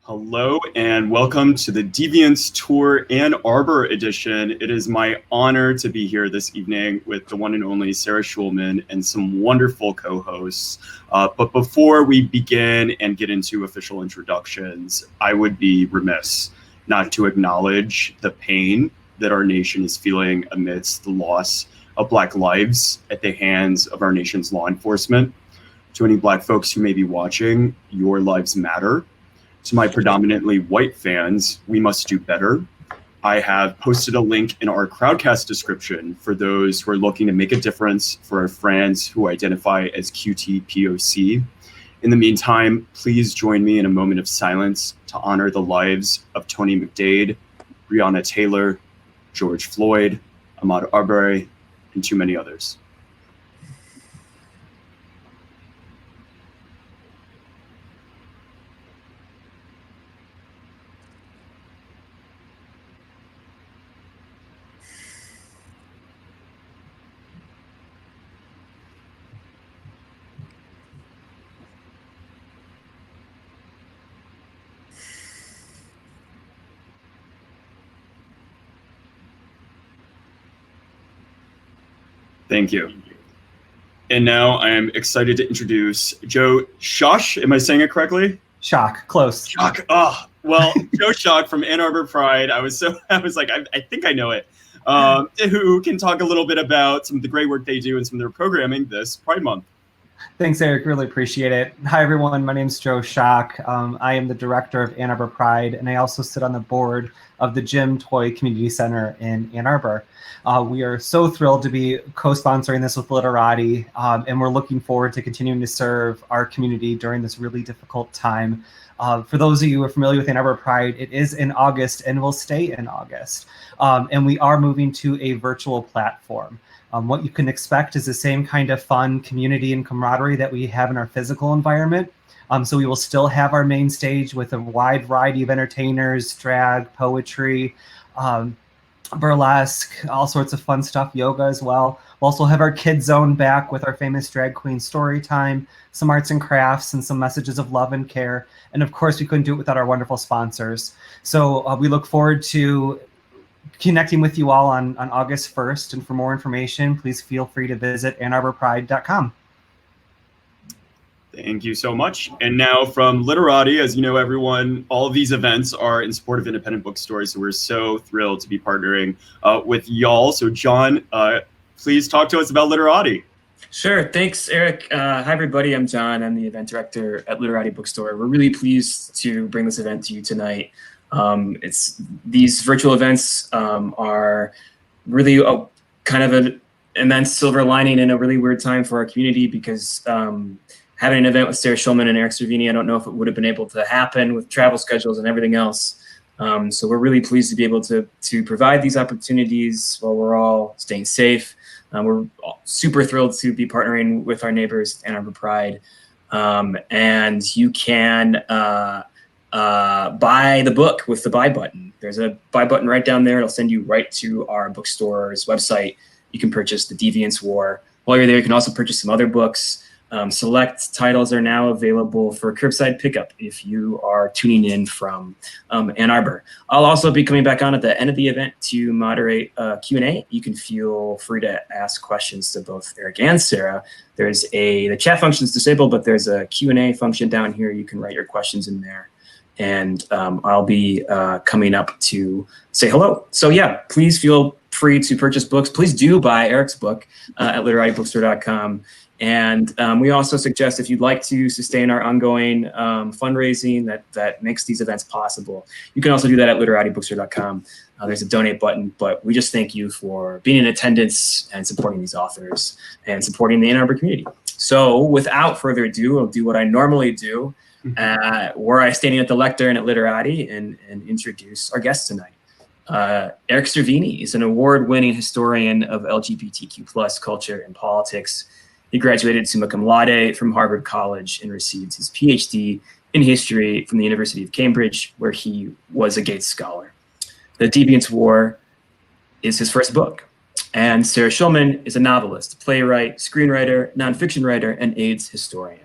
Hello and welcome to the Deviant's Tour Ann Arbor edition. It is my honor to be here this evening with the one and only Sarah Schulman and some wonderful co-hosts. But before we begin and get into official introductions, I would be remiss not to acknowledge the pain that our nation is feeling amidst the loss of Black lives at the hands of our nation's law enforcement. To any Black folks who may be watching, your lives matter. To my predominantly white fans, we must do better. I have posted a link in our Crowdcast description for those who are looking to make a difference for our friends who identify as QTPOC. In the meantime, please join me in a moment of silence to honor the lives of Tony McDade, Breonna Taylor, George Floyd, Ahmaud Arbery, and too many others. Thank you. And now I am excited to introduce Joe Shosh. Am I saying it correctly? Shock, close. Shock. Oh, well, Joe Shock from Ann Arbor Pride. I was like, I think I know it. Who can talk a little bit about some of the great work they do and some of their programming this Pride Month. Thanks, Eric. Really appreciate it. Hi, everyone. My name is Joe Shock. I am the director of Ann Arbor Pride, and I also sit on the board of the Gym Toy Community Center in Ann Arbor. We are so thrilled to be co-sponsoring this with Literati, and we're looking forward to continuing to serve our community during this really difficult time. For those of you who are familiar with Ann Arbor Pride, it is in August and will stay in August. And we are moving to a virtual platform. What you can expect is the same kind of fun community and camaraderie that we have in our physical environment. So we will still have our main stage with a wide variety of entertainers, drag, poetry, burlesque, all sorts of fun stuff, yoga as well. We'll also have our kids zone back with our famous drag queen story time, some arts and crafts, and some messages of love and care. And of course, we couldn't do it without our wonderful sponsors. So we look forward to connecting with you all on August 1st. And for more information, please feel free to visit AnnArborPride.com. Thank you so much. And now from Literati, as you know, everyone, all of these events are in support of independent bookstores. So we're so thrilled to be partnering with y'all. So John, please talk to us about Literati. Sure. Thanks, Eric. Hi, everybody. I'm John. I'm the event director at Literati Bookstore. We're really pleased to bring this event to you tonight. These virtual events are really kind of an immense silver lining in a really weird time for our community, because having an event with Sarah Schulman and Eric Cervini, I don't know if it would have been able to happen with travel schedules and everything else. So we're really pleased to be able to provide these opportunities while we're all staying safe. We're super thrilled to be partnering with our neighbors, Ann Arbor Pride. And you can buy the book with the buy button. There's a buy button right down there. It'll send you right to our bookstore's website. You can purchase The Deviant's War. While you're there, you can also purchase some other books. Select titles are now available for curbside pickup if you are tuning in from Ann Arbor. I'll also be coming back on at the end of the event to moderate Q&A. You can feel free to ask questions to both Eric and Sarah. The chat function is disabled, but there's a Q&A function down here. You can write your questions in there. And I'll be coming up to say hello. So yeah, please feel free to purchase books. Please do buy Eric's book at literatibookstore.com. And we also suggest, if you'd like to sustain our ongoing fundraising that makes these events possible, you can also do that at literatibookstore.com. There's a donate button, but we just thank you for being in attendance and supporting these authors and supporting the Ann Arbor community. So without further ado, I'll do what I normally do, where I'm standing at the lectern at Literati and introduce our guest tonight. Eric Cervini is an award-winning historian of LGBTQ+ culture and politics. He graduated summa cum laude from Harvard College and received his PhD in history from the University of Cambridge, where he was a Gates Scholar. The Deviant's War is his first book. And Sarah Schulman is a novelist, playwright, screenwriter, nonfiction writer, and AIDS historian.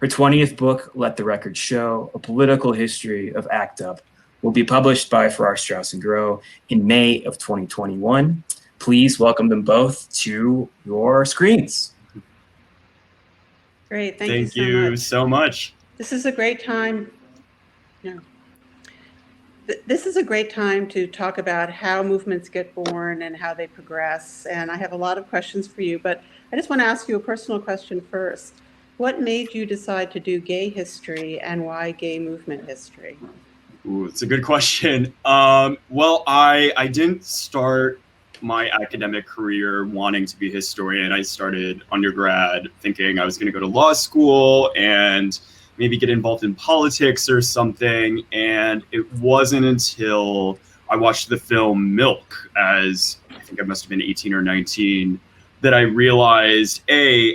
Her 20th book, Let the Record Show, A Political History of ACT UP, will be published by Farrar, Straus & Grow in May of 2021. Please welcome them both to your screens. Great, thank Thank you you so much. This is a great time. Yeah. This is a great time to talk about how movements get born and how they progress. And I have a lot of questions for you, but I just want to ask you a personal question first. What made you decide to do gay history and why gay movement history? Ooh, it's a good question. Well, I didn't start my academic career wanting to be a historian. I started undergrad thinking I was going to go to law school and maybe get involved in politics or something. And it wasn't until I watched the film Milk, as I think I must have been 18 or 19, that I realized,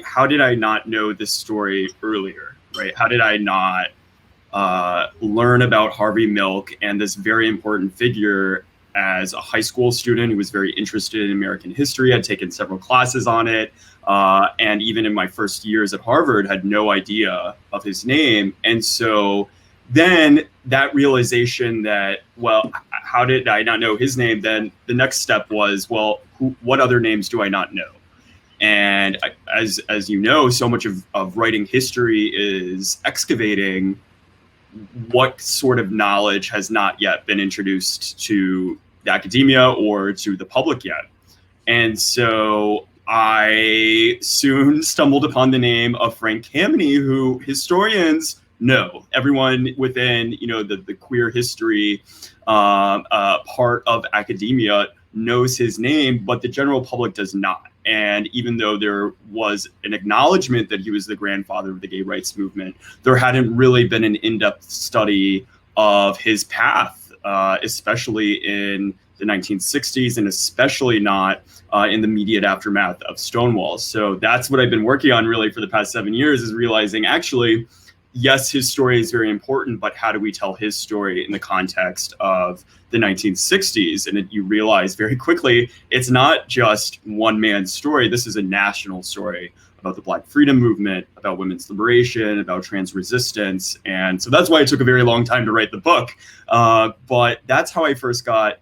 how did I not know this story earlier, right? How did I not learn about Harvey Milk and this very important figure as a high school student who was very interested in American history? I'd taken several classes on it. And even in my first years at Harvard, had no idea of his name. And so then that realization that, well, how did I not know his name? Then the next step was, well, what other names do I not know? And as you know, so much of writing history is excavating what sort of knowledge has not yet been introduced to the academia or to the public yet. And so I soon stumbled upon the name of Frank Kameny, who historians know. Everyone within, the queer history part of academia knows his name, but the general public does not. And even though there was an acknowledgement that he was the grandfather of the gay rights movement, there hadn't really been an in-depth study of his path, especially in the 1960s, and especially not in the immediate aftermath of Stonewall. So that's what I've been working on really for the past 7 years, is realizing actually, yes, his story is very important, but how do we tell his story in the context of the 1960s? And you realize very quickly, it's not just one man's story. This is a national story about the Black freedom movement, about women's liberation, about trans resistance. And so that's why it took a very long time to write the book. But that's how I first got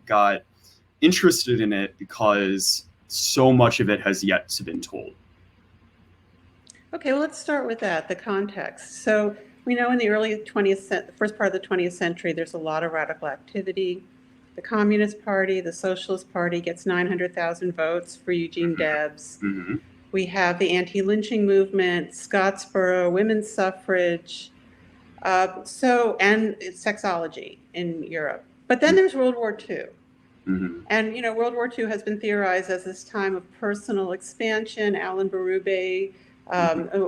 interested in it, because so much of it has yet to be told. Okay, well, let's start with that, the context. So we know in the first part of the 20th century, there's a lot of radical activity. The Communist Party, the Socialist Party gets 900,000 votes for Eugene Debs. Mm-hmm. We have the anti-lynching movement, Scottsboro, women's suffrage, and sexology in Europe. But then there's World War II. Mm-hmm. And, World War II has been theorized as this time of personal expansion. Alan Berube,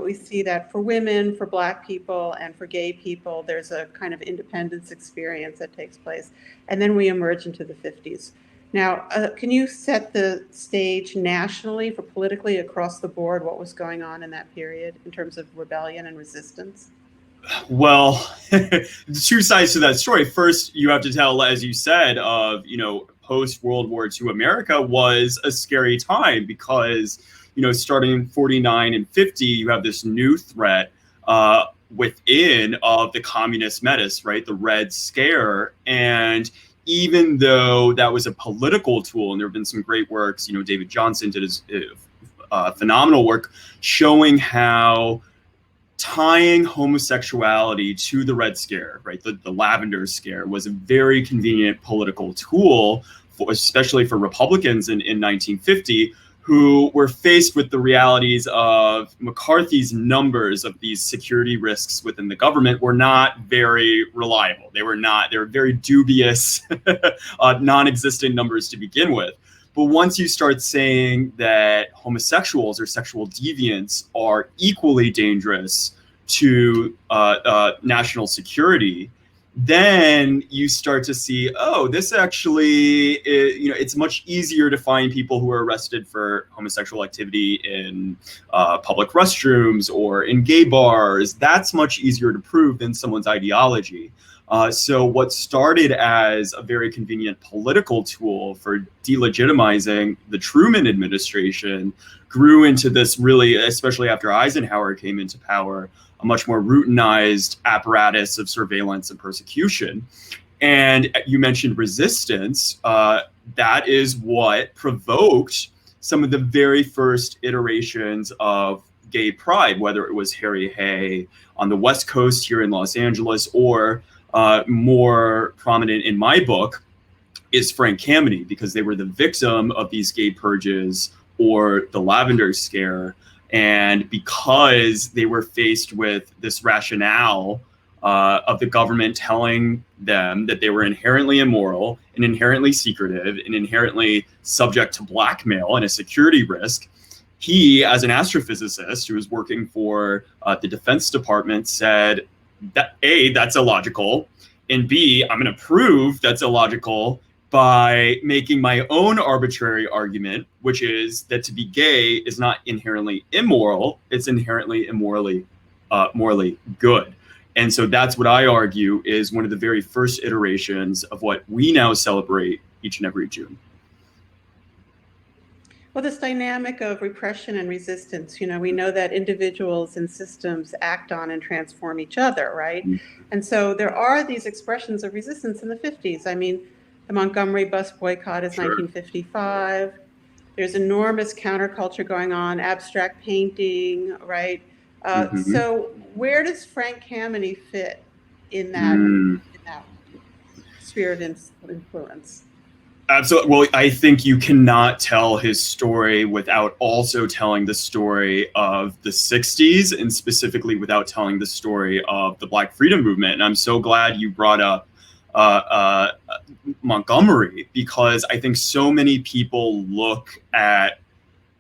we see that for women, for Black people, and for gay people, there's a kind of independence experience that takes place. And then we emerge into the 50s. Now, can you set the stage nationally for politically across the board what was going on in that period in terms of rebellion and resistance? Well, two sides to that story. First, you have to tell, as you said, of, post-World War II America was a scary time because, starting in 49 and 50, you have this new threat within of the communist menace, right? The Red Scare. And even though that was a political tool, and there have been some great works, David Johnson did his phenomenal work showing how tying homosexuality to the Red Scare, right, the Lavender Scare, was a very convenient political tool, especially for Republicans in 1950, who were faced with the realities of McCarthy's numbers of these security risks within the government were not very reliable. They were very dubious, non-existent numbers to begin with. But once you start saying that homosexuals or sexual deviants are equally dangerous to national security, then you start to see, this actually, it's much easier to find people who are arrested for homosexual activity in public restrooms or in gay bars. That's much easier to prove than someone's ideology. So what started as a very convenient political tool for delegitimizing the Truman administration grew into this really, especially after Eisenhower came into power, a much more routinized apparatus of surveillance and persecution. And you mentioned resistance. That is what provoked some of the very first iterations of gay pride, whether it was Harry Hay on the West Coast here in Los Angeles, or more prominent in my book is Frank Kameny, because they were the victim of these gay purges or the Lavender Scare. And because they were faced with this rationale of the government telling them that they were inherently immoral and inherently secretive and inherently subject to blackmail and a security risk, he, as an astrophysicist who was working for the Defense Department, said that A, that's illogical, and B, I'm going to prove that's illogical by making my own arbitrary argument, which is that to be gay is not inherently immoral, it's inherently morally good. And so that's what I argue is one of the very first iterations of what we now celebrate each and every June. Well, this dynamic of repression and resistance, we know that individuals and systems act on and transform each other, right? Mm-hmm. And so there are these expressions of resistance in the 50s. I mean, the Montgomery bus boycott is 1955. There's enormous counterculture going on, abstract painting, right? So where does Frank Kameny fit in that sphere of influence? Absolutely. Well, I think you cannot tell his story without also telling the story of the 60s, and specifically without telling the story of the Black Freedom Movement. And I'm so glad you brought up Montgomery, because I think so many people look at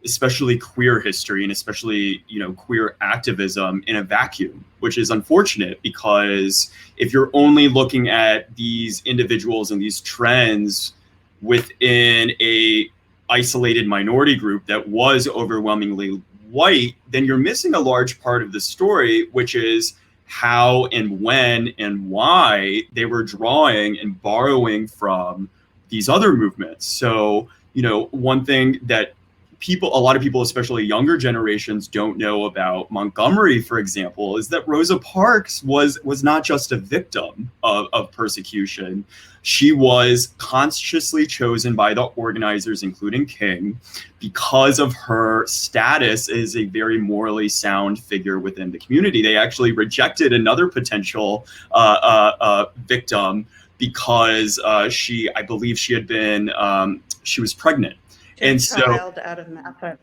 especially queer history and especially, queer activism in a vacuum, which is unfortunate, because if you're only looking at these individuals and these trends within a isolated minority group that was overwhelmingly white, then you're missing a large part of the story, which is how and when and why they were drawing and borrowing from these other movements. So, one thing that a lot of people, especially younger generations, don't know about Montgomery, for example, is that Rosa Parks was not just a victim of persecution. She was consciously chosen by the organizers, including King, because of her status as a very morally sound figure within the community. They actually rejected another potential victim because I believe she had been, she was pregnant. And so, out of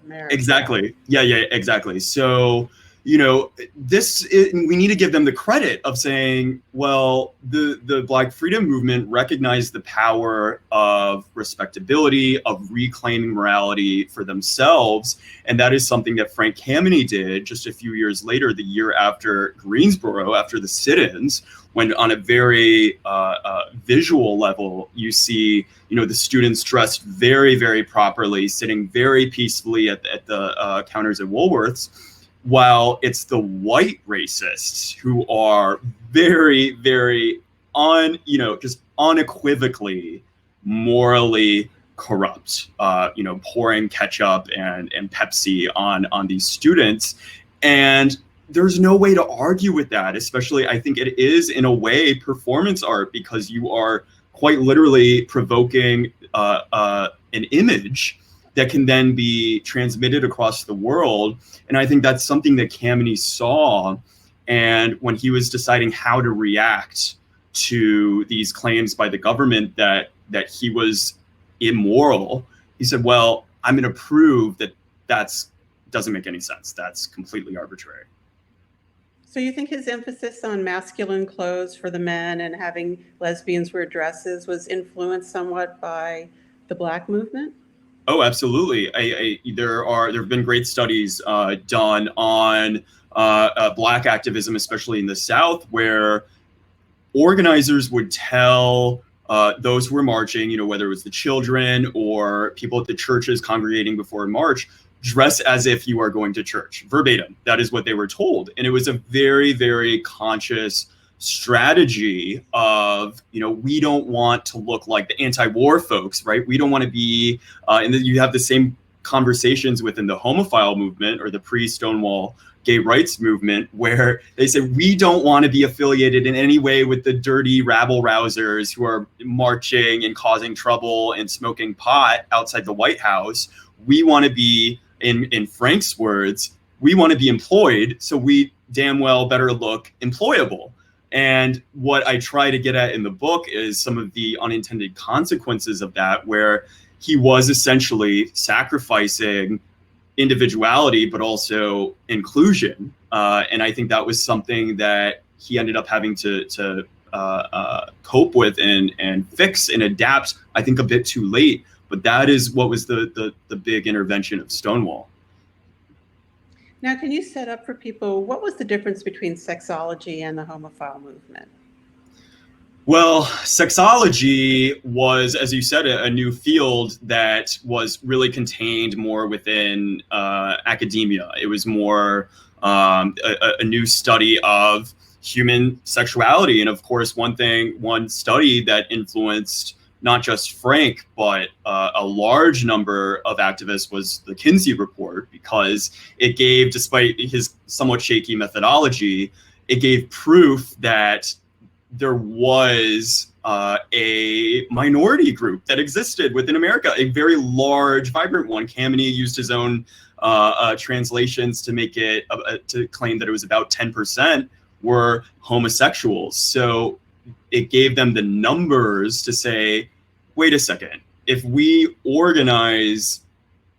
marriage. Exactly. Yeah, exactly. So, we need to give them the credit of saying, well, the Black Freedom Movement recognized the power of respectability, of reclaiming morality for themselves. And that is something that Frank Kameny did just a few years later, the year after Greensboro, after the sit-ins, when on a very visual level, you see, the students dressed very, very properly, sitting very peacefully at the counters at Woolworths, while it's the white racists who are very, very just unequivocally morally corrupt, pouring ketchup and Pepsi on these students. And there's no way to argue with that, especially I think it is in a way performance art, because you are quite literally provoking an image that can then be transmitted across the world. And I think that's something that Kameny saw. And when he was deciding how to react to these claims by the government that he was immoral, he said, well, I'm going to prove that doesn't make any sense. That's completely arbitrary. So you think his emphasis on masculine clothes for the men and having lesbians wear dresses was influenced somewhat by the Black movement? Oh, absolutely. There have been great studies done on Black activism, especially in the South, where organizers would tell those who were marching, whether it was the children or people at the churches congregating before a march, dress as if you are going to church, verbatim. That is what they were told. And it was a very, very conscious strategy of, we don't want to look like the anti-war folks, right? We don't want to be, and then you have the same conversations within the homophile movement or the pre-Stonewall gay rights movement, where they say, we don't want to be affiliated in any way with the dirty rabble-rousers who are marching and causing trouble and smoking pot outside the White House. We want to be, in Frank's words, we want to be employed, so we damn well better look employable. And what I try to get at in the book is some of the unintended consequences of that, where he was essentially sacrificing individuality, but also inclusion. And I think that was something that he ended up having to cope with and fix and adapt, I think, a bit too late. But that is what was the big intervention of Stonewall. Now, can you set up for people, what was the difference between sexology and the homophile movement? Well, sexology was, as you said, a new field that was really contained more within academia. It was more a new study of human sexuality. And of course, one study that influenced not just Frank, but a large number of activists was the Kinsey Report, because it gave, despite his somewhat shaky methodology, it gave proof that there was a minority group that existed within America, a very large, vibrant one. Kameny used his own translations to make it, to claim that it was about 10% were homosexuals. So it gave them the numbers to say, wait a second, if we organize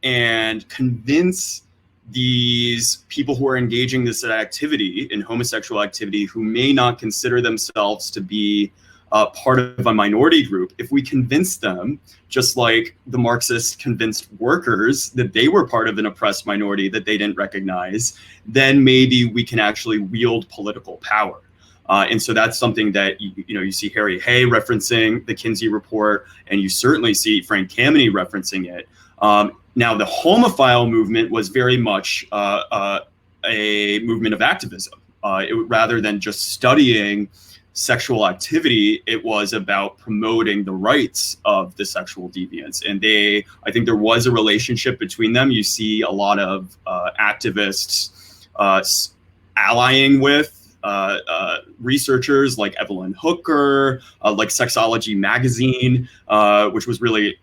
and convince these people who are engaging this activity, in homosexual activity, who may not consider themselves to be part of a minority group, if we convince them, just like the Marxists convinced workers that they were part of an oppressed minority that they didn't recognize, then maybe we can actually wield political power. And so that's something that you see Harry Hay referencing the Kinsey Report, and you certainly see Frank Kameny referencing it. Now, the homophile movement was very much a movement of activism. Rather than just studying sexual activity, it was about promoting the rights of the sexual deviants. And I think there was a relationship between them. You see a lot of activists allying with researchers like Evelyn Hooker, like Sexology magazine, which was really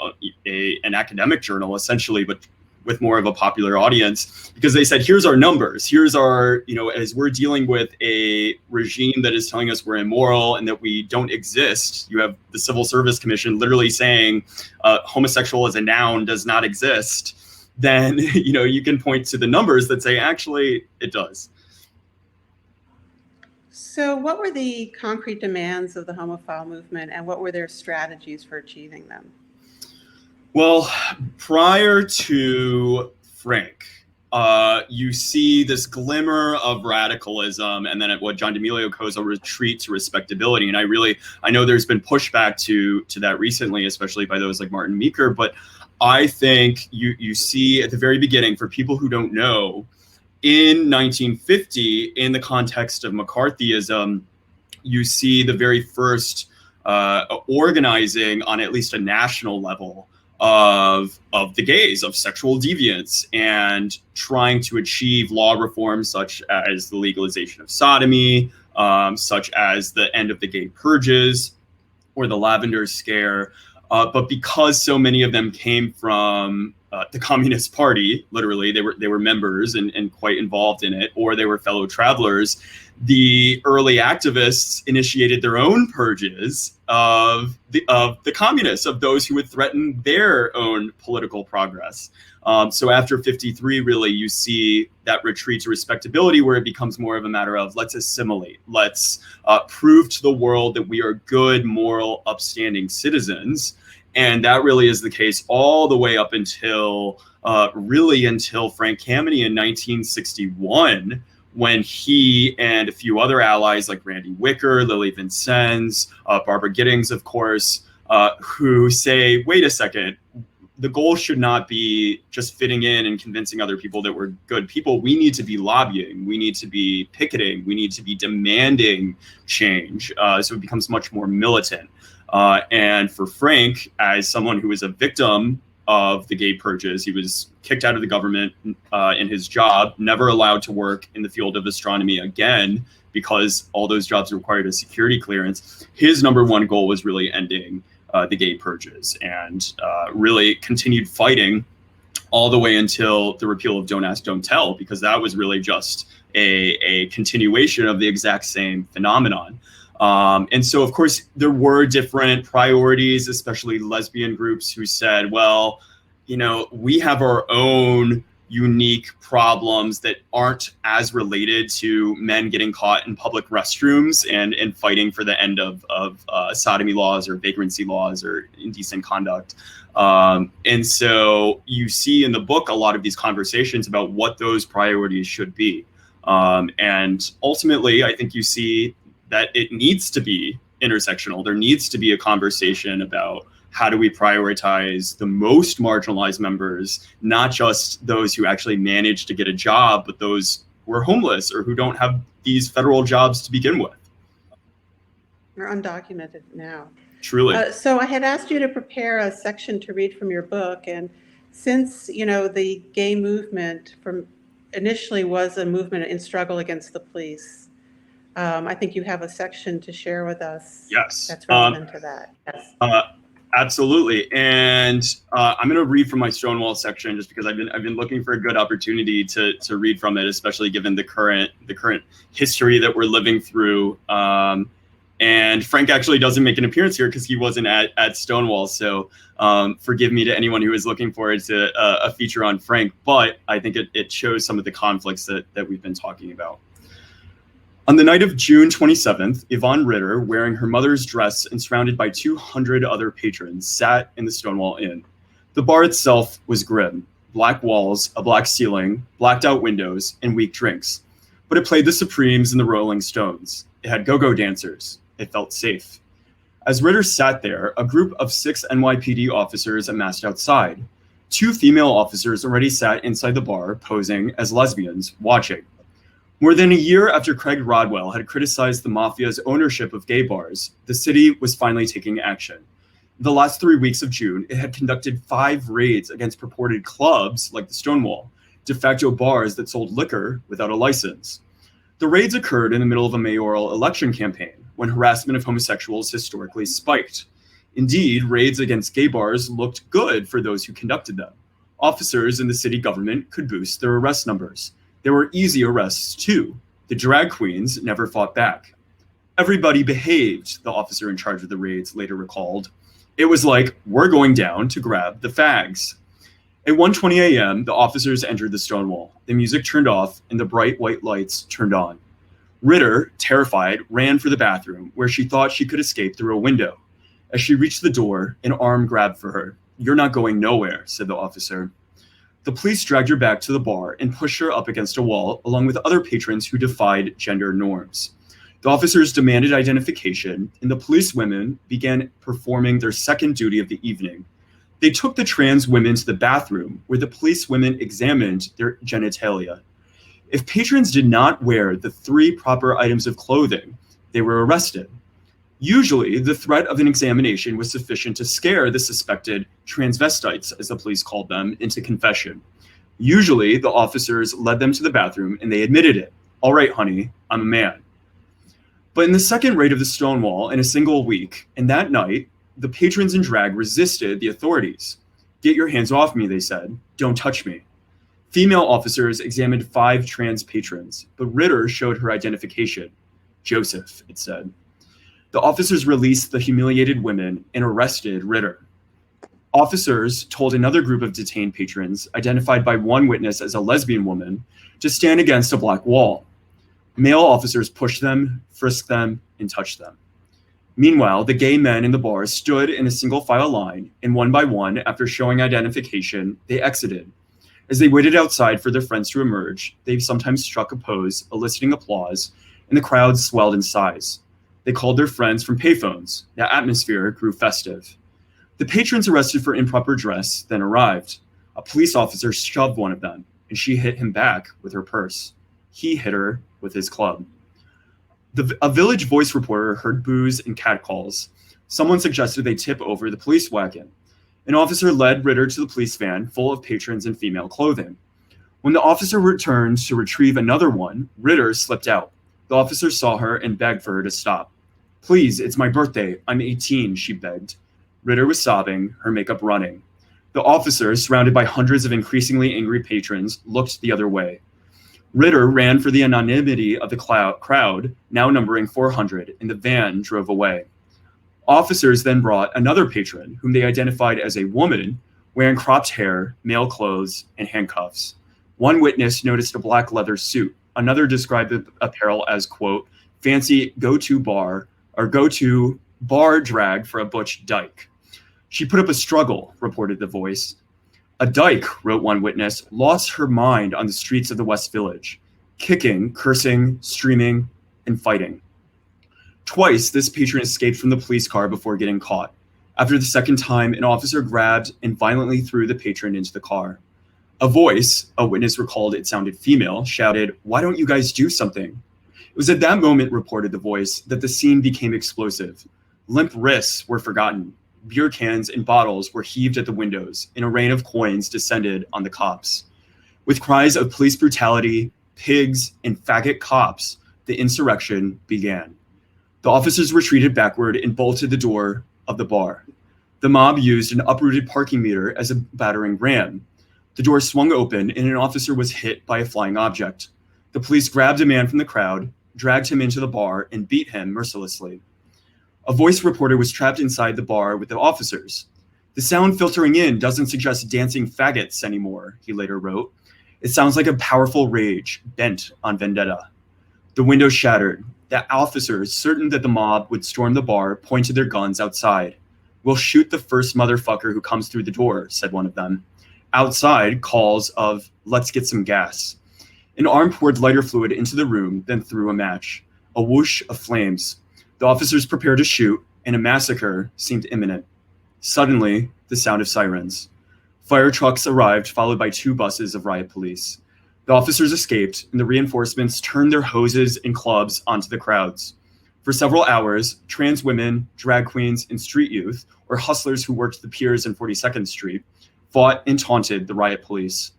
an academic journal essentially, but with more of a popular audience, because they said, here's our numbers, here's our, as we're dealing with a regime that is telling us we're immoral and that we don't exist. You have the Civil Service Commission literally saying homosexual as a noun does not exist. Then, you can point to the numbers that say, actually, it does. So what were the concrete demands of the homophile movement, and what were their strategies for achieving them? Well, prior to Frank, you see this glimmer of radicalism, and then at what John D'Amelio calls a retreat to respectability. And I know there's been pushback to that recently, especially by those like Martin Meeker, but I think you see at the very beginning, for people who don't know, in 1950, in the context of McCarthyism, you see the very first organizing on at least a national level of the gays, of sexual deviants, and trying to achieve law reforms such as the legalization of sodomy, such as the end of the gay purges or the Lavender Scare. But because so many of them came from the Communist Party, literally, they were members and quite involved in it, or they were fellow travelers, the early activists initiated their own purges of the communists, of those who would threaten their own political progress. So after 53, really, you see that retreat to respectability, where it becomes more of a matter of, let's assimilate, let's prove to the world that we are good, moral, upstanding citizens. And that really is the case all the way up until Frank Kameny in 1961, when he and a few other allies like Randy Wicker, Lily Vincennes, Barbara Giddings, of course, who say, wait a second, the goal should not be just fitting in and convincing other people that we're good people. We need to be lobbying. We need to be picketing. We need to be demanding change. So it becomes much more militant. And for Frank, as someone who was a victim of the gay purges, he was kicked out of the government in his job, never allowed to work in the field of astronomy again, because all those jobs required a security clearance. His number one goal was really ending the gay purges, and really continued fighting all the way until the repeal of Don't Ask, Don't Tell, because that was really just a continuation of the exact same phenomenon. And so, of course, there were different priorities, especially lesbian groups who said, well, you know, we have our own unique problems that aren't as related to men getting caught in public restrooms and fighting for the end of sodomy laws or vagrancy laws or indecent conduct. And so you see in the book a lot of these conversations about what those priorities should be. And ultimately, I think you see that it needs to be intersectional. There needs to be a conversation about how do we prioritize the most marginalized members, not just those who actually manage to get a job, but those who are homeless or who don't have these federal jobs to begin with. Or undocumented now. Truly. So I had asked you to prepare a section to read from your book, and since, you know, the gay movement from initially was a movement in struggle against the police, I think you have a section to share with us. Yes. That's relevant to that. Yes. Absolutely, and I'm going to read from my Stonewall section just because I've been looking for a good opportunity to read from it, especially given the current history that we're living through. And Frank actually doesn't make an appearance here because he wasn't at Stonewall. So forgive me to anyone who is looking forward to a feature on Frank, but I think it shows some of the conflicts that we've been talking about. On the night of June 27th, Yvonne Ritter, wearing her mother's dress and surrounded by 200 other patrons, sat in the Stonewall Inn. The bar itself was grim. Black walls, a black ceiling, blacked out windows, and weak drinks. But it played the Supremes and the Rolling Stones. It had go-go dancers. It felt safe. As Ritter sat there, a group of 6 NYPD officers amassed outside. 2 female officers already sat inside the bar, posing as lesbians, watching. More than a year after Craig Rodwell had criticized the mafia's ownership of gay bars, the city was finally taking action. The last 3 weeks of June, it had conducted 5 raids against purported clubs like the Stonewall, de facto bars that sold liquor without a license. The raids occurred in the middle of a mayoral election campaign, when harassment of homosexuals historically spiked. Indeed, raids against gay bars looked good for those who conducted them. Officers in the city government could boost their arrest numbers. There were easy arrests, too. The drag queens never fought back. Everybody behaved, the officer in charge of the raids later recalled. It was like, we're going down to grab the fags. At 1:20 a.m., the officers entered the Stonewall. The music turned off, and the bright white lights turned on. Ritter, terrified, ran for the bathroom, where she thought she could escape through a window. As she reached the door, an arm grabbed for her. "You're not going nowhere," said the officer. The police dragged her back to the bar and pushed her up against a wall, along with other patrons who defied gender norms. The officers demanded identification, and the police women began performing their second duty of the evening. They took the trans women to the bathroom, where the police women examined their genitalia. If patrons did not wear the 3 proper items of clothing, they were arrested. Usually, the threat of an examination was sufficient to scare the suspected transvestites, as the police called them, into confession. Usually, the officers led them to the bathroom and they admitted it. "All right, honey, I'm a man." But in the second raid of the Stonewall in a single week, and that night, the patrons in drag resisted the authorities. "Get your hands off me," they said. "Don't touch me." Female officers examined 5 trans patrons, but Ritter showed her identification. "Joseph," it said. The officers released the humiliated women and arrested Ritter. Officers told another group of detained patrons, identified by one witness as a lesbian woman, to stand against a black wall. Male officers pushed them, frisked them, and touched them. Meanwhile, the gay men in the bar stood in a single file line, and one by one, after showing identification, they exited. As they waited outside for their friends to emerge, they sometimes struck a pose, eliciting applause, and the crowd swelled in size. They called their friends from payphones. The atmosphere grew festive. The patrons arrested for improper dress then arrived. A police officer shoved one of them, and she hit him back with her purse. He hit her with his club. A village voice reporter heard boos and catcalls. Someone suggested they tip over the police wagon. An officer led Ritter to the police van full of patrons in female clothing. When the officer returned to retrieve another one, Ritter slipped out. The officer saw her and begged for her to stop. "Please, it's my birthday. I'm 18, she begged. Ritter was sobbing, her makeup running. The officers, surrounded by hundreds of increasingly angry patrons, looked the other way. Ritter ran for the anonymity of the crowd, now numbering 400, and the van drove away. Officers then brought another patron, whom they identified as a woman, wearing cropped hair, male clothes, and handcuffs. One witness noticed a black leather suit. Another described the apparel as, quote, fancy go-to bar drag for a butch dyke. She put up a struggle, reported the voice. A dyke, wrote one witness, lost her mind on the streets of the West Village, kicking, cursing, screaming, and fighting. Twice, this patron escaped from the police car before getting caught. After the second time, an officer grabbed and violently threw the patron into the car. A voice, a witness recalled it sounded female, shouted, "Why don't you guys do something?" It was at that moment, reported the voice, that the scene became explosive. Limp wrists were forgotten. Beer cans and bottles were heaved at the windows, and a rain of coins descended on the cops. With cries of police brutality, pigs, and faggot cops, the insurrection began. The officers retreated backward and bolted the door of the bar. The mob used an uprooted parking meter as a battering ram. The door swung open, and an officer was hit by a flying object. The police grabbed a man from the crowd, dragged him into the bar, and beat him mercilessly. A voice reporter was trapped inside the bar with the officers. "The sound filtering in doesn't suggest dancing faggots anymore," he later wrote. "It sounds like a powerful rage, bent on vendetta." The window shattered. The officers, certain that the mob would storm the bar, pointed their guns outside. "We'll shoot the first motherfucker who comes through the door," said one of them. Outside, calls of, "Let's get some gas." An arm poured lighter fluid into the room, then threw a match. A whoosh of flames. The officers prepared to shoot, and a massacre seemed imminent. Suddenly, the sound of sirens. Fire trucks arrived, followed by 2 buses of riot police. The officers escaped, and the reinforcements turned their hoses and clubs onto the crowds. For several hours, trans women, drag queens, and street youth, or hustlers who worked the piers in 42nd Street, fought and taunted the riot police.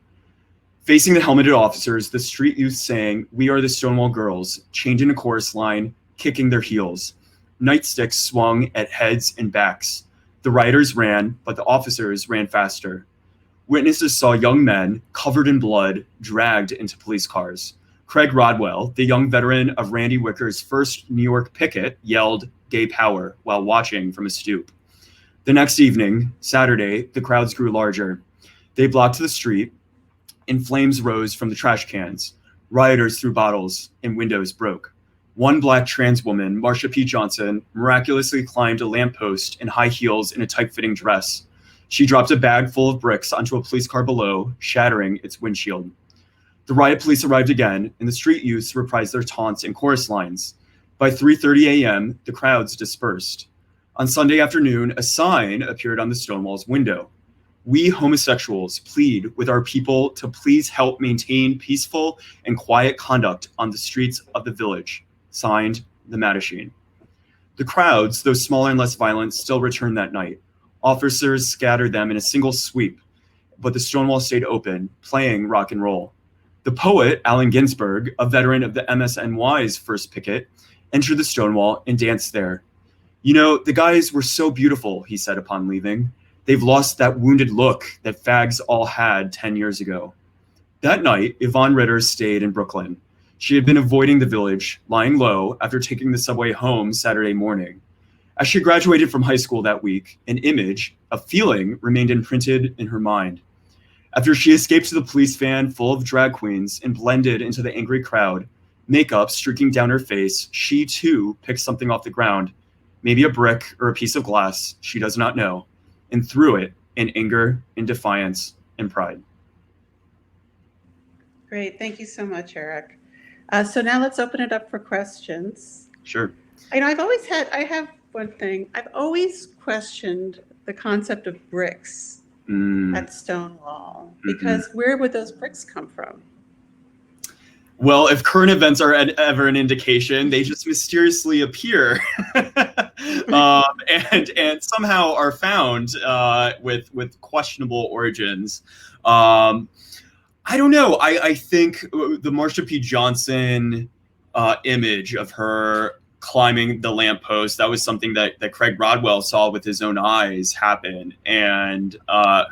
Facing the helmeted officers, the street youth sang, "We are the Stonewall Girls," chained in a chorus line, kicking their heels. Nightsticks swung at heads and backs. The rioters ran, but the officers ran faster. Witnesses saw young men, covered in blood, dragged into police cars. Craig Rodwell, the young veteran of Randy Wicker's first New York picket, yelled, "Gay power," while watching from a stoop. The next evening, Saturday, the crowds grew larger. They blocked the street, and flames rose from the trash cans. Rioters threw bottles, and windows broke. One black trans woman, Marsha P. Johnson, miraculously climbed a lamppost in high heels and a tight-fitting dress. She dropped a bag full of bricks onto a police car below, shattering its windshield. The riot police arrived again, and the street youths reprised their taunts and chorus lines. By 3:30 a.m., the crowds dispersed. On Sunday afternoon, a sign appeared on the Stonewall's window. "We homosexuals plead with our people to please help maintain peaceful and quiet conduct on the streets of the village." Signed, the Mattachine. The crowds, though smaller and less violent, still returned that night. Officers scattered them in a single sweep, but the Stonewall stayed open, playing rock and roll. The poet, Allen Ginsberg, a veteran of the MSNY's first picket, entered the Stonewall and danced there. "You know, the guys were so beautiful," he said upon leaving. "They've lost that wounded look that fags all had 10 years ago." That night, Yvonne Ritter stayed in Brooklyn. She had been avoiding the village, lying low after taking the subway home Saturday morning. As she graduated from high school that week, an image, a feeling, remained imprinted in her mind. After she escaped to the police van full of drag queens and blended into the angry crowd, makeup streaking down her face, she too picked something off the ground, maybe a brick or a piece of glass, she does not know, and threw it in anger, in defiance, and pride. Great. Thank you so much, Eric. So now let's open it up for questions. Sure. I have one thing. I've always questioned the concept of bricks at Stonewall, because where would those bricks come from? Well, if current events are ever an indication, they just mysteriously appear and somehow are found with questionable origins. I don't know. I think the Marsha P. Johnson image of her climbing the lamppost, that was something that Craig Rodwell saw with his own eyes happen. And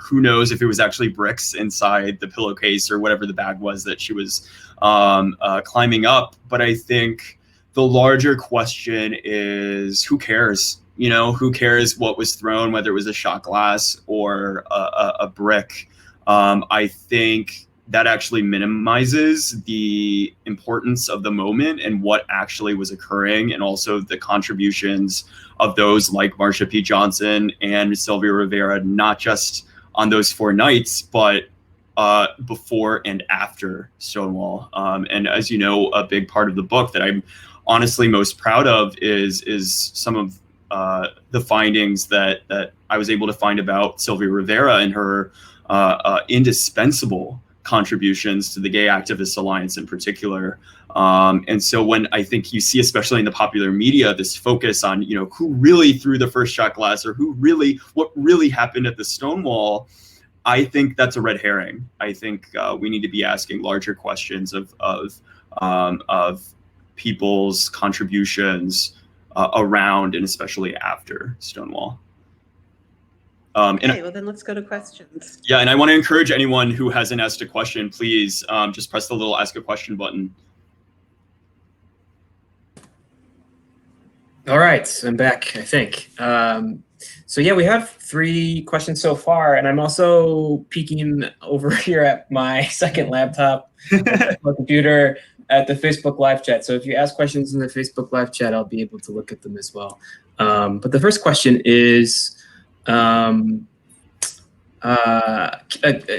who knows if it was actually bricks inside the pillowcase or whatever the bag was that she was climbing up. But I think the larger question is, who cares? You know, who cares what was thrown, whether it was a shot glass or a brick? I think that actually minimizes the importance of the moment and what actually was occurring, and also the contributions of those like Marsha P. Johnson and Sylvia Rivera, not just on those 4 nights, but before and after Stonewall. And as you know, a big part of the book that I'm honestly most proud of is some of the findings that I was able to find about Sylvia Rivera and her indispensable contributions to the Gay Activists Alliance in particular. And so when I think you see, especially in the popular media, this focus on, you know, who really threw the first shot glass or what really happened at the Stonewall, I think that's a red herring. I think we need to be asking larger questions of people's contributions around and especially after Stonewall. Okay, well then let's go to questions. Yeah, and I want to encourage anyone who hasn't asked a question, please just press the little ask a question button. All right, I'm back, I think. So yeah, we have 3 questions so far, and I'm also peeking over here at my second laptop, my computer, at the Facebook live chat. So if you ask questions in the Facebook live chat, I'll be able to look at them as well. But the first question is a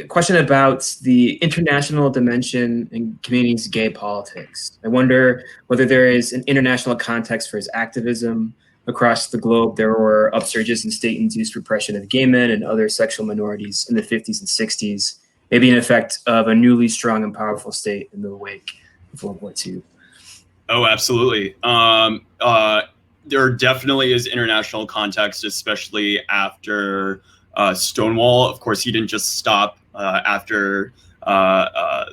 question about the international dimension in Community's gay politics. I wonder whether there is an international context for his activism. Across the globe, there were upsurges in state-induced repression of gay men and other sexual minorities in the 50s and 60s, maybe an effect of a newly strong and powerful state in the wake of World War II. Oh, absolutely. There definitely is international context, especially after Stonewall. Of course, he didn't just stop after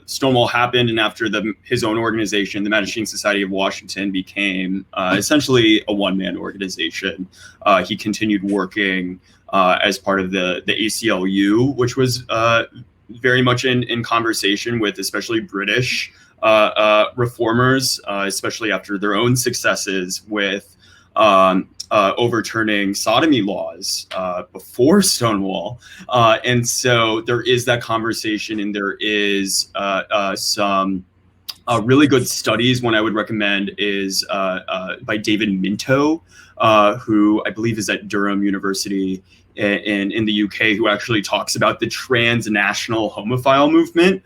Stonewall happened and after his own organization, the Mattachine Society of Washington, became essentially a one-man organization. He continued working as part of the ACLU, which was very much in conversation with especially British reformers, especially after their own successes with overturning sodomy laws before Stonewall. And so there is that conversation, and there is some really good studies. One I would recommend is by David Minto, who I believe is at Durham University in the UK, who actually talks about the transnational homophile movement.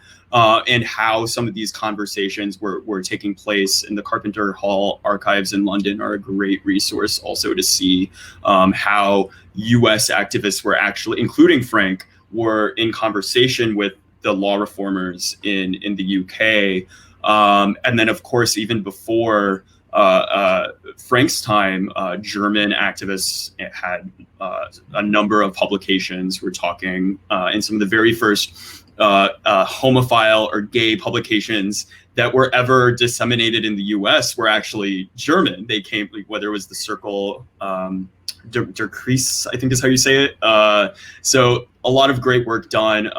And how some of these conversations were taking place. In the Carpenter Hall archives in London are a great resource also to see how US activists were actually, including Frank, were in conversation with the law reformers in the UK. And then, of course, even before Frank's time, German activists had a number of publications. We're talking in some of the very first homophile or gay publications that were ever disseminated in the US were actually German. They came, like, whether it was the Circle, Der Kreis, I think is how you say it. So a lot of great work done.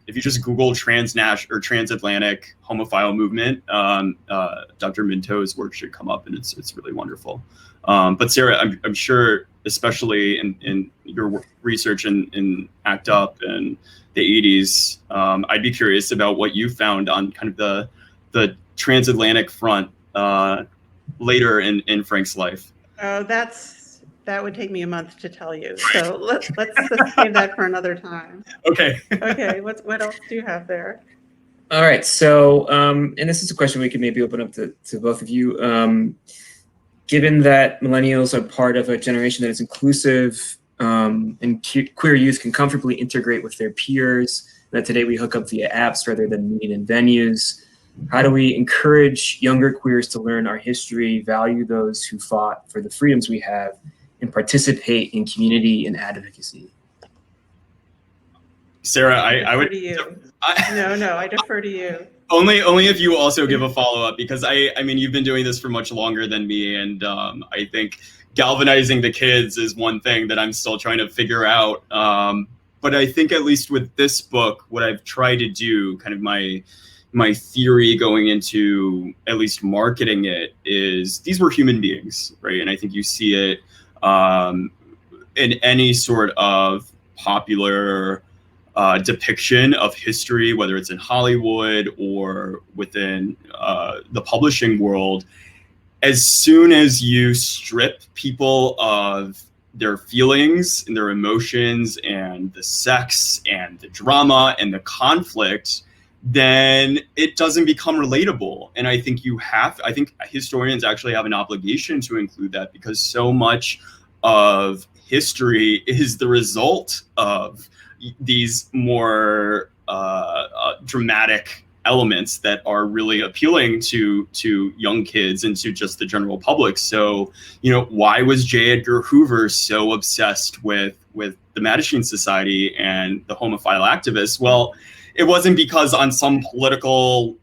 If you just Google transnational or transatlantic homophile movement, Dr. Minto's work should come up, and it's really wonderful. But Sarah, I'm sure, especially in your research in ACT UP and the 80s, I'd be curious about what you found on kind of the transatlantic front later in Frank's life. Oh, that would take me a month to tell you. So let's save that for another time. Okay. Okay. What else do you have there? All right. So, and this is a question we could maybe open up to both of you. Given that millennials are part of a generation that is inclusive and queer youth can comfortably integrate with their peers, that today we hook up via apps rather than meeting in venues? How do we encourage younger queers to learn our history, value those who fought for the freedoms we have, and participate in community and advocacy? Sarah, I would. To you. No, I defer to you. Only if you also give a follow-up, because I mean, you've been doing this for much longer than me, and I think galvanizing the kids is one thing that I'm still trying to figure out. But I think at least with this book, what I've tried to do, kind of my theory going into at least marketing it, is these were human beings, right? And I think you see it in any sort of popular depiction of history, whether it's in Hollywood or within the publishing world. As soon as you strip people of their feelings and their emotions and the sex and the drama and the conflict, then it doesn't become relatable. And I think I think historians actually have an obligation to include that, because so much of history is the result of these more dramatic elements that are really appealing to young kids and to just the general public. So, why was J. Edgar Hoover so obsessed with the Mattachine Society and the homophile activists? Well, it wasn't because on some political,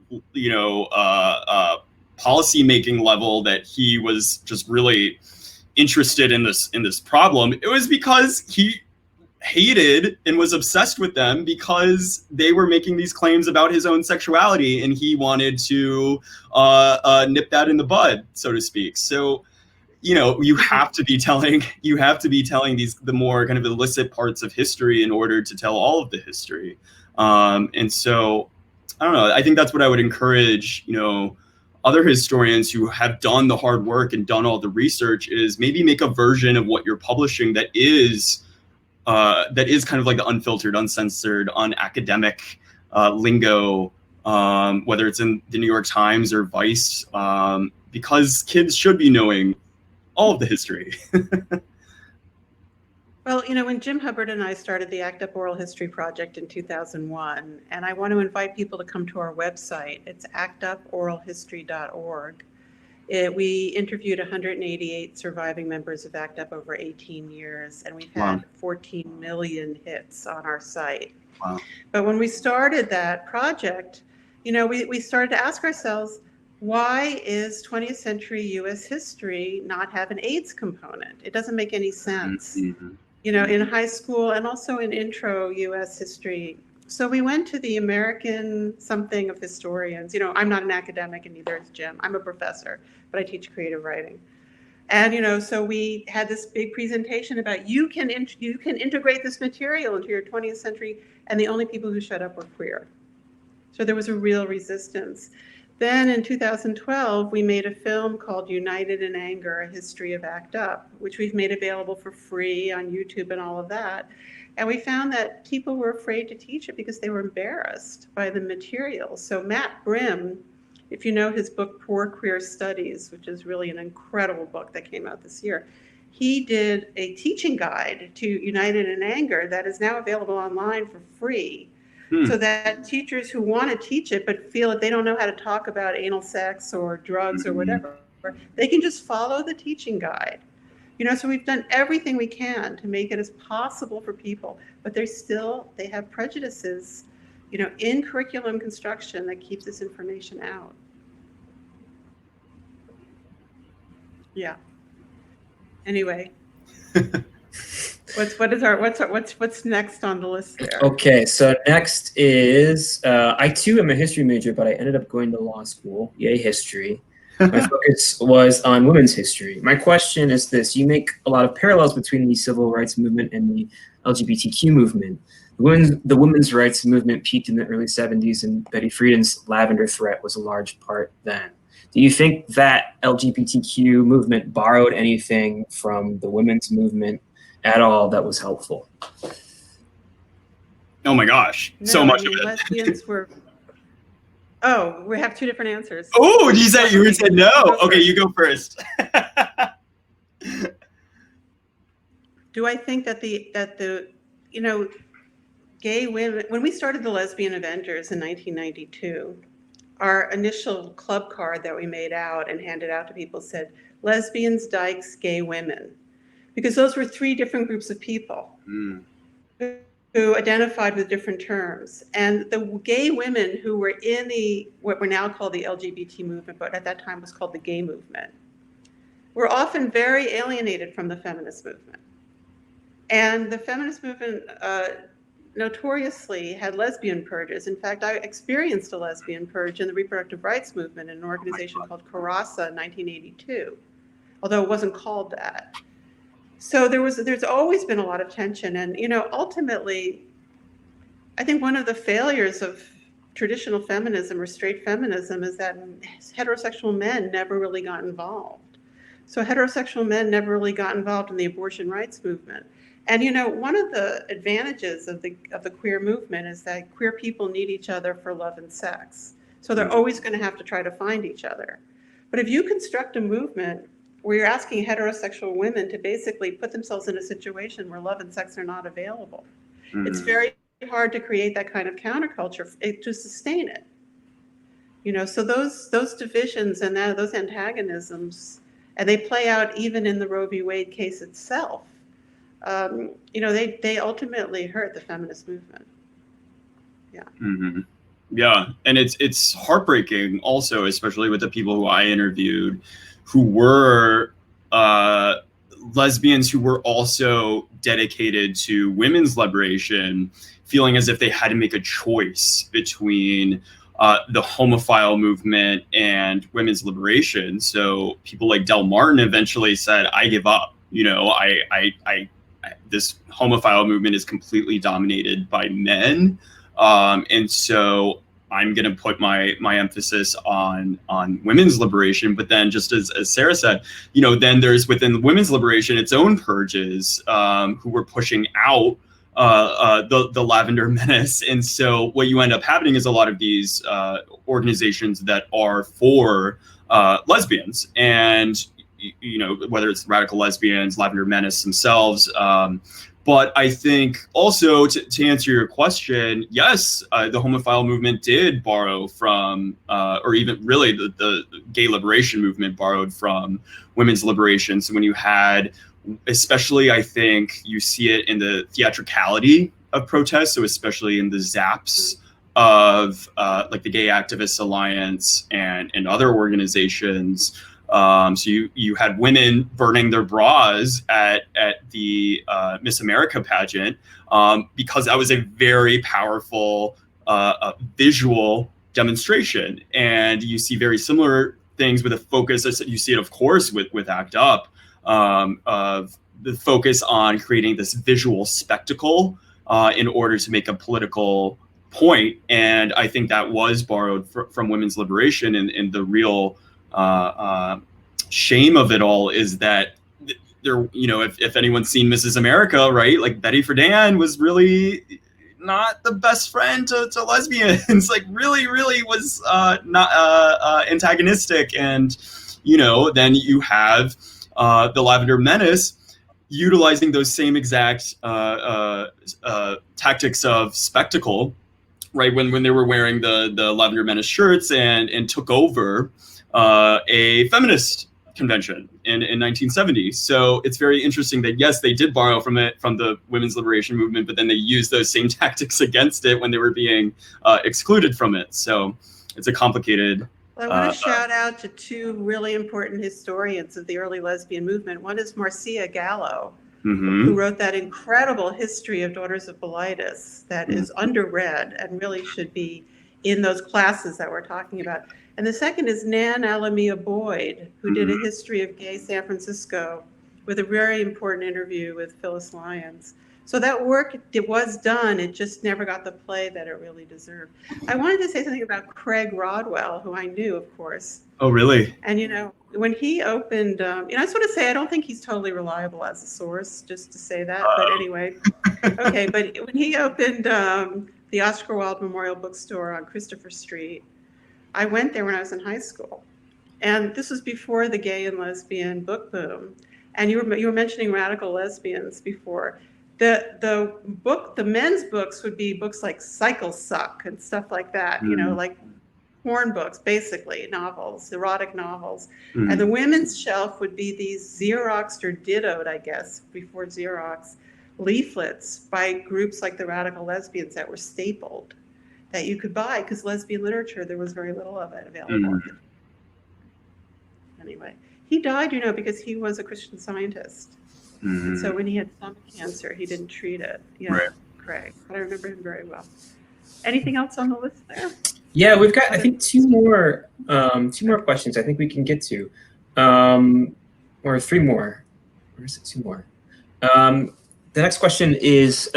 policy making level that he was just really interested in this problem. It was because he hated and was obsessed with them because they were making these claims about his own sexuality, and he wanted to nip that in the bud, so to speak. So, you have to be telling the more kind of illicit parts of history in order to tell all of the history. And so, I don't know. I think that's what I would encourage, other historians who have done the hard work and done all the research, is maybe make a version of what you're publishing that is kind of like the unfiltered, uncensored, unacademic lingo, whether it's in the New York Times or Vice, because kids should be knowing all of the history. Well, when Jim Hubbard and I started the ACT UP Oral History Project in 2001, and I want to invite people to come to our website. It's actuporalhistory.org. We interviewed 188 surviving members of ACT UP over 18 years, and we've had 14 million hits on our site. Wow. But when we started that project, we started to ask ourselves, why is 20th century US history not have an AIDS component? It doesn't make any sense. Mm-hmm. In high school and also in intro US history. So we went to the American something of historians. I'm not an academic, and neither is Jim. I'm a professor, but I teach creative writing. And so we had this big presentation about you can integrate this material into your 20th century, and the only people who showed up were queer. So there was a real resistance. Then in 2012, we made a film called United in Anger, A History of ACT UP, which we've made available for free on YouTube and all of that. And we found that people were afraid to teach it because they were embarrassed by the material. So Matt Brim, if you know his book, Poor Queer Studies, which is really an incredible book that came out this year, he did a teaching guide to United in Anger that is now available online for free. So that teachers who want to teach it but feel that they don't know how to talk about anal sex or drugs or whatever, they can just follow the teaching guide. So we've done everything we can to make it as possible for people, but they have prejudices, in curriculum construction that keeps this information out. Yeah. Anyway. What's next on the list there? Okay, so next is I too am a history major, but I ended up going to law school. Yay, history. My focus was on women's history. My question is this: you make a lot of parallels between the civil rights movement and the LGBTQ movement. The women's rights movement peaked in the early 70s, and Betty Friedan's Lavender Threat was a large part then. Do you think that LGBTQ movement borrowed anything from the women's movement at all that was helpful? Oh my gosh, so much of it. Lesbians were. Oh, we have two different answers. Oh, you said no. Okay, you go first. Do I think that gay women, when we started the Lesbian Avengers in 1992, our initial club card that we made out and handed out to people said, lesbians, dykes, gay women. Because those were three different groups of people who identified with different terms. And the gay women who were in what we're now called the LGBT movement, but at that time was called the gay movement, were often very alienated from the feminist movement. And the feminist movement notoriously had lesbian purges. In fact, I experienced a lesbian purge in the reproductive rights movement in an organization called Carassa in 1982, although it wasn't called that. So there's always been a lot of tension. And, ultimately, I think one of the failures of traditional feminism or straight feminism is that heterosexual men never really got involved. So heterosexual men never really got involved in the abortion rights movement. And one of the advantages of the queer movement is that queer people need each other for love and sex. So they're always going to have to try to find each other. But if you construct a movement where you're asking heterosexual women to basically put themselves in a situation where love and sex are not available, it's very hard to create that kind of counterculture to sustain it. So those divisions and those antagonisms, and they play out even in the Roe v. Wade case itself. They ultimately hurt the feminist movement. Yeah. Mm-hmm. Yeah, and it's heartbreaking also, especially with the people who I interviewed, who were lesbians who were also dedicated to women's liberation, feeling as if they had to make a choice between the homophile movement and women's liberation. So people like Del Martin eventually said, "I give up. This homophile movement is completely dominated by men, and so I'm going to put my emphasis on women's liberation." But then, just as Sarah said, then there's within women's liberation its own purges who were pushing out the Lavender Menace. And so what you end up happening is a lot of these organizations that are for lesbians, and whether it's Radical Lesbians, Lavender Menace themselves. But I think also to answer your question, yes, the homophile movement did borrow from, or even really the gay liberation movement borrowed from women's liberation. So when you had, especially I think you see it in the theatricality of protests, so especially in the zaps of like the Gay Activists Alliance and other organizations. So you had women burning their bras at the Miss America pageant because that was a very powerful visual demonstration. And you see very similar things with a focus. You see it, of course, with ACT UP, of the focus on creating this visual spectacle in order to make a political point. And I think that was borrowed from women's liberation, and the real shame of it all is that there, if anyone's seen Mrs. America, right, like Betty Friedan was really not the best friend to lesbians, like really was not antagonistic. And then you have the Lavender Menace utilizing those same exact tactics of spectacle, right, when they were wearing the Lavender Menace shirts and took over a feminist convention in 1970. So it's very interesting that, yes, they did borrow from the women's liberation movement, but then they used those same tactics against it when they were being excluded from it. So it's a complicated... Well, I want to shout out to two really important historians of the early lesbian movement. One is Marcia Gallo, who wrote that incredible history of Daughters of Bilitis that is underread and really should be in those classes that we're talking about. And the second is Nan Alamia Boyd, who did a history of gay San Francisco with a very important interview with Phyllis Lyons. So that work, it was done, it just never got the play that it really deserved. I wanted to say something about Craig Rodwell, who I knew, of course. Oh, really? And, when he opened, I just want to say, I don't think he's totally reliable as a source, just to say that. But anyway, okay, but when he opened the Oscar Wilde Memorial Bookstore on Christopher Street, I went there when I was in high school. And this was before the gay and lesbian book boom. And you were mentioning radical lesbians before. The men's books would be books like Cycle Suck and stuff like that, like porn books, basically, novels, erotic novels. And the women's shelf would be these Xeroxed or dittoed, I guess, before Xerox, leaflets by groups like the Radical Lesbians that were stapled, that you could buy, because lesbian literature, there was very little of it available. Anyway, he died, because he was a Christian Scientist. And so when he had stomach cancer, he didn't treat it. Yeah, right. Craig. But I remember him very well. Anything else on the list there? Yeah, we've got, I think, two more questions I think we can get to, or three more. Or is it two more? The next question is,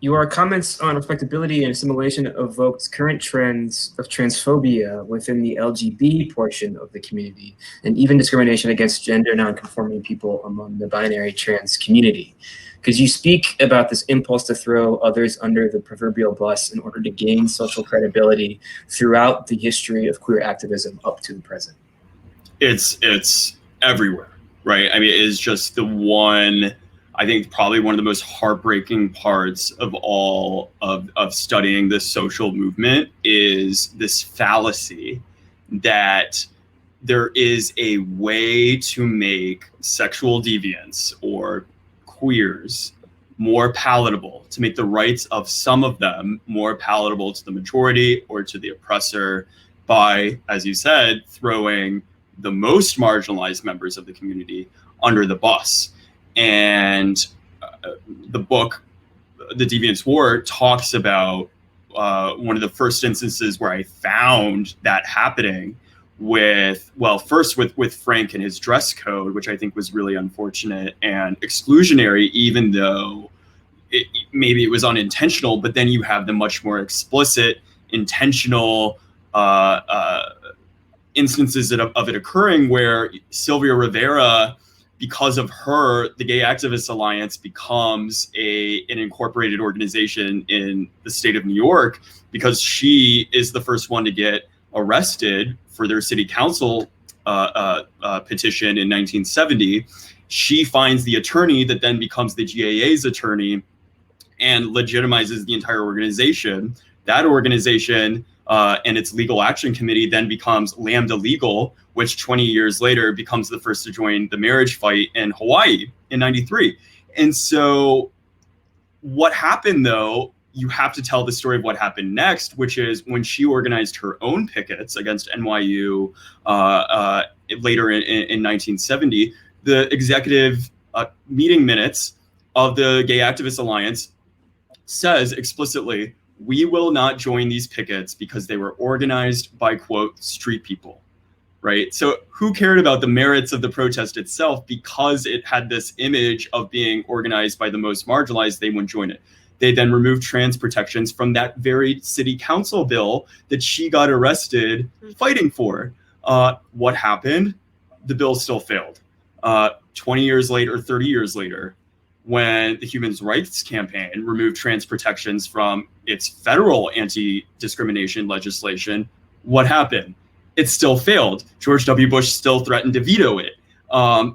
your comments on respectability and assimilation evoked current trends of transphobia within the LGBT portion of the community, and even discrimination against gender nonconforming people among the binary trans community. Could you speak about this impulse to throw others under the proverbial bus in order to gain social credibility throughout the history of queer activism up to the present? It's everywhere, right? I mean, it is just the one, I think probably one of the most heartbreaking parts of all of studying this social movement is this fallacy that there is a way to make sexual deviants or queers more palatable, to make the rights of some of them more palatable to the majority or to the oppressor by, as you said, throwing the most marginalized members of the community under the bus. And the book, The Deviant's War, talks about one of the first instances where I found that happening first with Frank and his dress code, which I think was really unfortunate and exclusionary, even though maybe it was unintentional, but then you have the much more explicit, intentional instances of it occurring where Sylvia Rivera, because of her, the Gay Activist Alliance becomes an incorporated organization in the state of New York, because she is the first one to get arrested for their city council petition in 1970. She finds the attorney that then becomes the GAA's attorney and legitimizes the entire organization. That organization and its legal action committee then becomes Lambda Legal, which 20 years later becomes the first to join the marriage fight in Hawaii in 93. And so what happened, though, you have to tell the story of what happened next, which is when she organized her own pickets against NYU later in 1970, the executive meeting minutes of the Gay Activist Alliance says explicitly, we will not join these pickets because they were organized by, quote, street people, right? So who cared about the merits of the protest itself? Because it had this image of being organized by the most marginalized, they wouldn't join it. They then removed trans protections from that very city council bill that she got arrested fighting for. What happened? The bill still failed. 20 years later, 30 years later, when the Human Rights Campaign removed trans protections from its federal anti-discrimination legislation, what happened? It still failed. George W. Bush still threatened to veto it.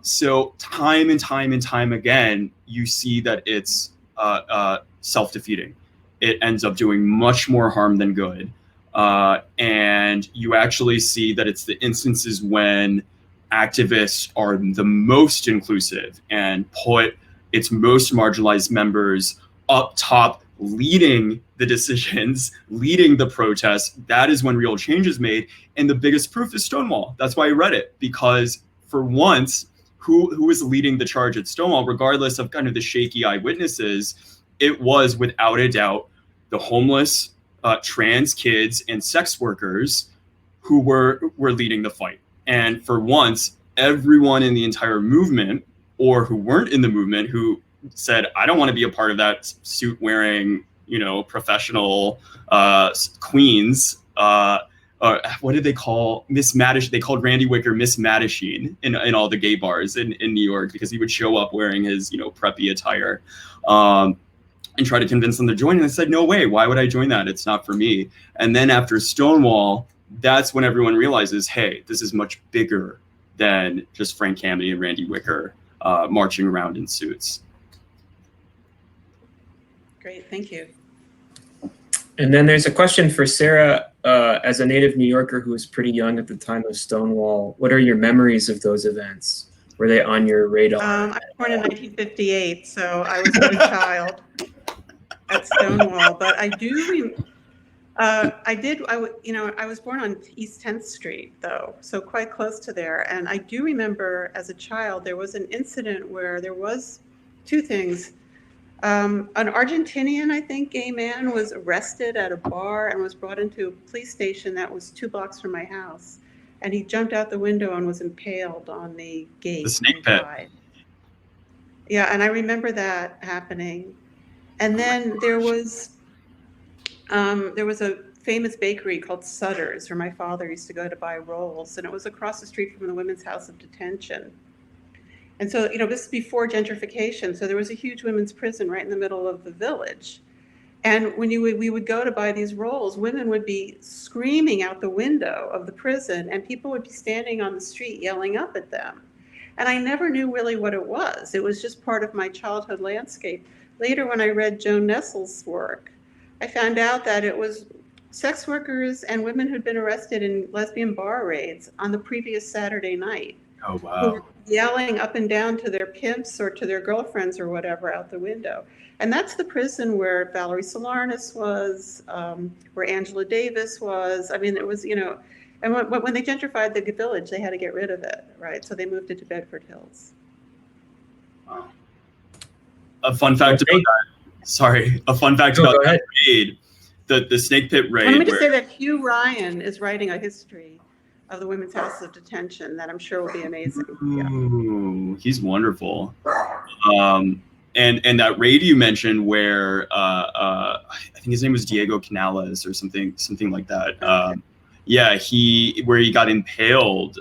So time and time again, you see that it's self-defeating. It ends up doing much more harm than good. And you actually see that it's the instances when activists are the most inclusive and put its most marginalized members up top, leading the decisions, leading the protests. That is when real change is made. And the biggest proof is Stonewall. That's why I read it, because for once, who was leading the charge at Stonewall, regardless of kind of the shaky eyewitnesses, it was without a doubt the homeless, trans kids and sex workers who were leading the fight. And for once, everyone in the entire movement, or who weren't in the movement, who said, I don't want to be a part of that suit wearing, professional queens. What did they call Miss Madish? They called Randy Wicker Miss Madishine in all the gay bars in New York, because he would show up wearing his, preppy attire and try to convince them to join. And I said, no way, why would I join that? It's not for me. And then after Stonewall, that's when everyone realizes, hey, this is much bigger than just Frank Kameny and Randy Wicker marching around in suits. Great, thank you. And then there's a question for Sarah. As a native New Yorker who was pretty young at the time of Stonewall, what are your memories of those events? Were they on your radar? I was born in 1958, so I was a good child at Stonewall. But I do, I was born on East 10th Street, though, so quite close to there. And I do remember as a child, there was an incident where there was two things. An Argentinian, I think, gay man was arrested at a bar and was brought into a police station that was 2 blocks from my house. And he jumped out the window and was impaled on the gate. The snake pit. Yeah, and I remember that happening. And then there was a famous bakery called Sutter's where my father used to go to buy rolls, and it was across the street from the Women's House of Detention. And so, this is before gentrification, so there was a huge women's prison right in the middle of the village. And when we would go to buy these rolls, women would be screaming out the window of the prison, and people would be standing on the street yelling up at them. And I never knew really what it was. It was just part of my childhood landscape. Later, when I read Joan Nessel's work, I found out that it was sex workers and women who'd been arrested in lesbian bar raids on the previous Saturday night. Oh, wow. Who were yelling up and down to their pimps or to their girlfriends or whatever out the window. And that's the prison where Valerie Solarnis was, where Angela Davis was. I mean, it was, and when they gentrified the village, they had to get rid of it, right? So they moved it to Bedford Hills. Wow. A fun fact about that. Sorry, a fun fact about that raid. The snake pit raid. Let me just say that Hugh Ryan is writing a history of the Women's House of Detention that I'm sure will be amazing. Ooh, he's wonderful. And that raid you mentioned where I think his name was Diego Canales or something like that. Okay. Yeah, where he got impaled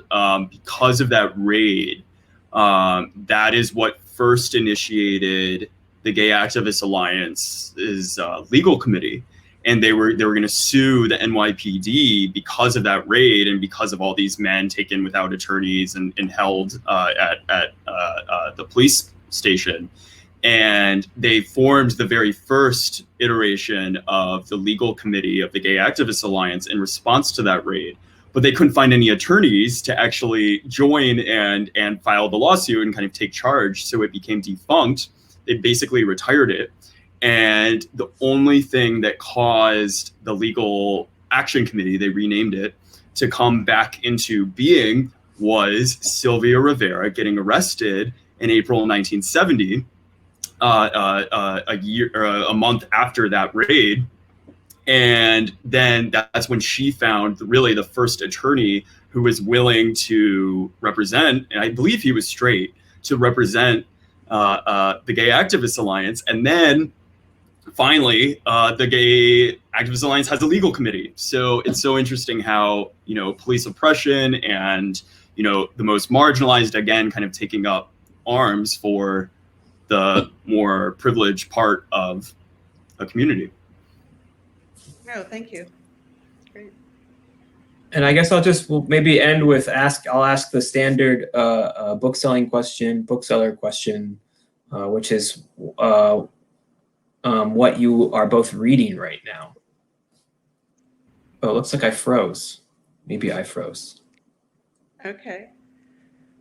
because of that raid. That is what first initiated the Gay Activist Alliance's legal committee. And they were going to sue the NYPD because of that raid and because of all these men taken without attorneys and held at the police station. And they formed the very first iteration of the legal committee of the Gay Activist Alliance in response to that raid. But they couldn't find any attorneys to actually join and file the lawsuit and kind of take charge. So it became defunct. They basically retired it. And the only thing that caused the Legal Action Committee, they renamed it, to come back into being was Sylvia Rivera getting arrested in April 1970, a month after that raid. And then that's when she found really the first attorney who was willing to represent, and I believe he was straight, to represent the Gay Activist Alliance. And then finally, the Gay Activist Alliance has a legal committee. So it's so interesting how, police oppression and, the most marginalized, again, kind of taking up arms for the more privileged part of a community. No, thank you. Great. And I guess we'll maybe end with I'll ask the standard bookseller question, which is what you are both reading right now. Oh, it looks like I froze. Maybe I froze. Okay.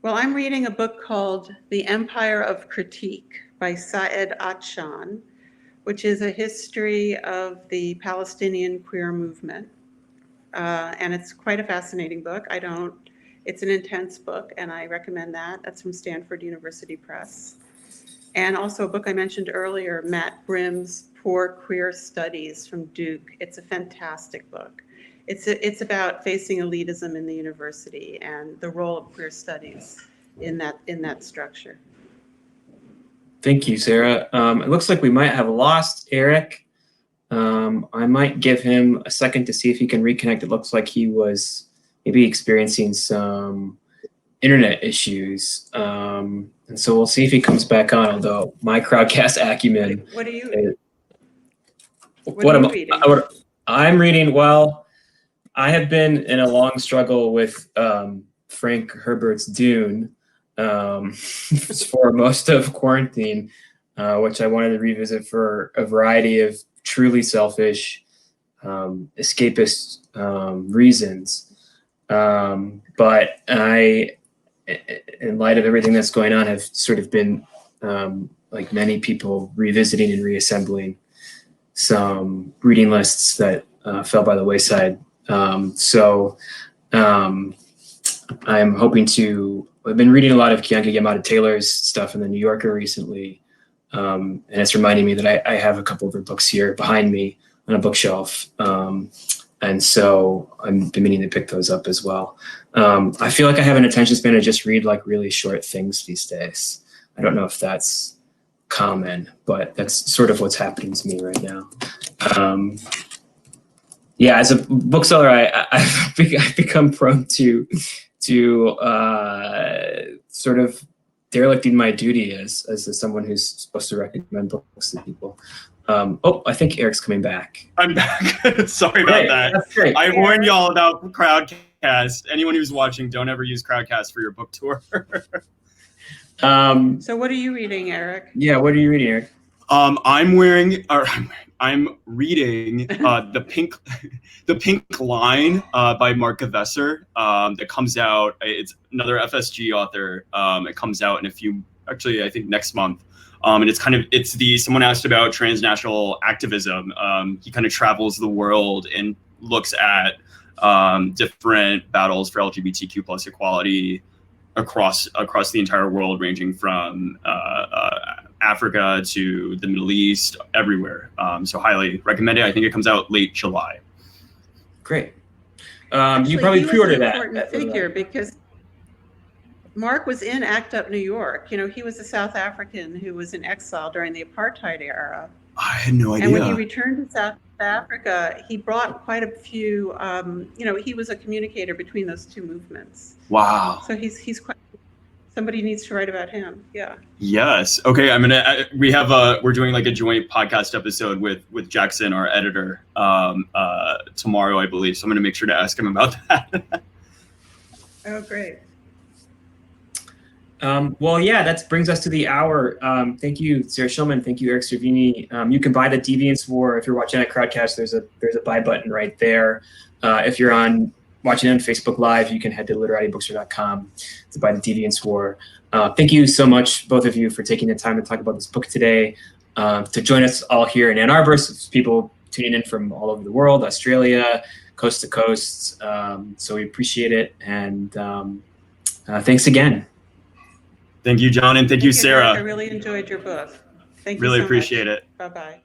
Well, I'm reading a book called The Empire of Critique by Saed Atshan, which is a history of the Palestinian queer movement. And it's quite a fascinating book. It's an intense book, and I recommend that. That's from Stanford University Press. And also a book I mentioned earlier, Matt Brim's Poor Queer Studies from Duke. It's a fantastic book. It's about facing elitism in the university and the role of queer studies in that structure. Thank you, Sarah. It looks like we might have lost Eric. I might give him a second to see if he can reconnect. It looks like he was maybe experiencing some internet issues. And so we'll see if he comes back on, although my crowdcast acumen. What are you reading? I'm reading, well, I have been in a long struggle with Frank Herbert's Dune for most of quarantine, which I wanted to revisit for a variety of truly selfish, escapist reasons. But I, in light of everything that's going on, have sort of been, like many people, revisiting and reassembling some reading lists that fell by the wayside. I'm hoping to, I've been reading a lot of Bianca Yamada Taylor's stuff in the New Yorker recently. And it's reminding me that I have a couple of her books here behind me on a bookshelf. And so I've been meaning to pick those up as well. I feel like I have an attention span to just read like really short things these days. I don't know if that's common, but that's sort of what's happening to me right now. Yeah, as a bookseller, I've become prone to sort of derelicting my duty as someone who's supposed to recommend books to people. Oh, I think Eric's coming back. I'm back. Sorry about that. That's great. I warned y'all about Crowdcast. Anyone who's watching, don't ever use Crowdcast for your book tour. So what are you reading, Eric? Yeah, what are you reading, Eric? I'm reading the Pink Line by Mark Gavesser. That comes out. It's another FSG author. It comes out in I think next month. And someone asked about transnational activism. He kind of travels the world and looks at different battles for LGBTQ plus equality across the entire world, ranging from Africa to the Middle East, everywhere. So highly recommend it. I think it comes out late July. Great. Actually, you probably pre-ordered that. He was an important figure because Mark was in ACT UP New York. He was a South African who was in exile during the apartheid era. I had no idea. And when he returned to South Africa, he brought quite a few, he was a communicator between those two movements. Wow. So he's quite, somebody needs to write about him. Yeah. Yes. Okay. We're doing like a joint podcast episode with Jackson, our editor, tomorrow, I believe. So I'm going to make sure to ask him about that. Oh, great. Well, yeah, that brings us to the hour. Thank you, Sarah Schulman. Thank you, Eric Cervini. You can buy the Deviants War. If you're watching at Crowdcast, there's a buy button right there. If you're watching on Facebook Live, you can head to literatibookstore.com to buy the Deviants War. Thank you so much, both of you, for taking the time to talk about this book today. To join us all here in Ann Arbor, so people tuning in from all over the world, Australia, coast to coast. So we appreciate it. And thanks again. Thank you, John, and thank you, Sarah. I really enjoyed your book. Thank you. Really so appreciate much. it. Bye-bye.